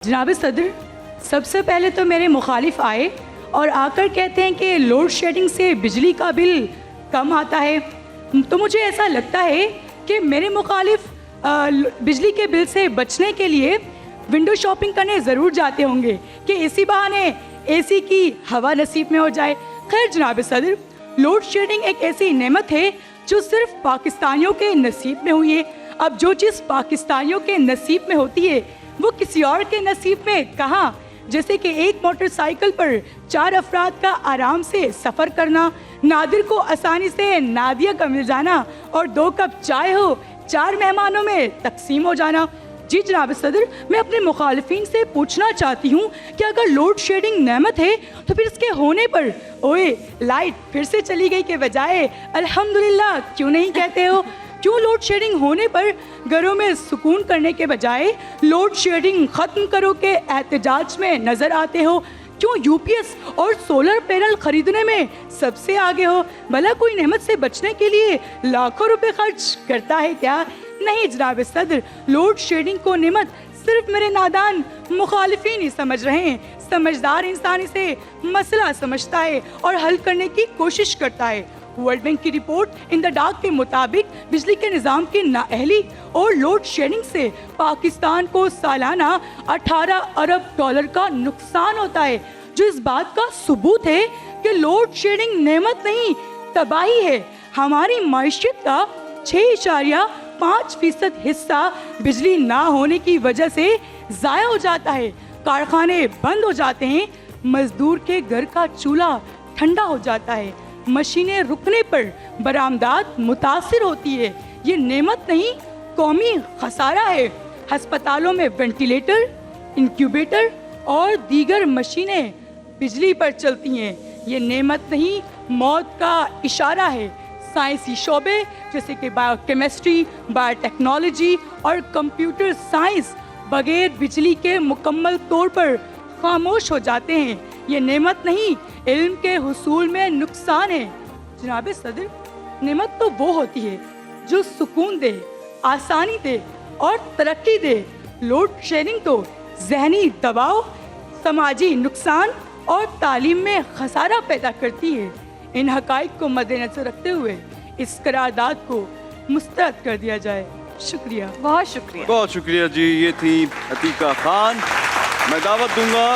जनाब सदर, सबसे पहले तो मेरे मुखालिफ आए और आकर कहते हैं कि लोड शेडिंग से बिजली का बिल कम आता है। तो मुझे ऐसा लगता है कि मेरे मुखालिफ बिजली के बिल से बचने के लिए विंडो शॉपिंग करने ज़रूर जाते होंगे कि इसी बहाने एसी की हवा नसीब में हो जाए। खैर जनाब सदर, लोड शेडिंग एक ऐसी नेमत है जो सिर्फ पाकिस्तानियों के नसीब में हुई है। अब जो चीज़ पाकिस्तानियों के नसीब में होती है वो किसी और के नसीब में कहाँ। जैसे कि एक मोटरसाइकिल पर 4 अफराद का आराम से सफ़र करना, नादिर को आसानी से नादिया का मिल जाना और 2 कप चाय हो 4 मेहमानों में तकसीम हो जाना। जी जनाब सदर, मैं अपने मुखालिफिन से पूछना चाहती हूँ कि अगर लोड शेडिंग नेमत है तो फिर इसके होने पर ओए लाइट फिर से चली गई के बजाय अल्हम्दुलिल्लाह क्यों नहीं कहते हो? क्यों लोड शेडिंग होने पर घरों में सुकून करने के बजाय लोड शेडिंग ख़त्म करो के एहतजाज में नज़र आते हो? क्यों यूपीएस और सोलर पैनल खरीदने में सबसे आगे हो? भला कोई नेमत से बचने के लिए लाखों रुपए खर्च करता है क्या? नहीं जनाब सदर, लोड शेडिंग को नेमत सिर्फ मेरे नादान मुखालिफिन ही समझ रहे हैं। समझदार इंसान इसे मसला समझता है और हल करने की कोशिश करता है। वर्ल्ड बैंक की रिपोर्ट इन द डार्क के मुताबिक बिजली के निज़ाम की नाअहली और लोड शेडिंग से पाकिस्तान को सालाना 18 अरब डॉलर का नुकसान होता है, जो इस बात का सबूत है कि लोड शेडिंग नेमत नहीं तबाही है। हमारी माइशत का 6.5% हिस्सा बिजली ना होने की वजह से ज़ाया हो जाता है। कारखाने बंद हो जाते हैं, मजदूर के घर का चूल्हा ठंडा हो जाता है, मशीनें रुकने पर बरामदात मुतासिर होती है। ये नेमत नहीं कौमी खसारा है। हस्पतालों में वेंटिलेटर, इंक्यूबेटर और दीगर मशीनें बिजली पर चलती हैं। ये नेमत नहीं मौत का इशारा है। साइंसी शोबे जैसे कि बायोकेमिस्ट्री, बायोटेक्नोलॉजी और कंप्यूटर साइंस बगैर बिजली के मुकम्मल तौर पर खामोश हो जाते हैं। ये नेमत नहीं इल्म के हुसूल में नुकसान है। जनाब सदर, नेमत तो वो होती है जो सुकून दे, आसानी दे और तरक्की दे। लोड शेडिंग तो जहनी दबाव, समाजी नुकसान और तालीम में खसारा पैदा करती है। इन हकाइक को मद्देनजर रखते हुए इस करारदाद को मुस्तरद कर दिया जाए। शुक्रिया, बहुत शुक्रिया। बहुत शुक्रिया जी। ये थी अतीका खान। मैं दावत दूंगा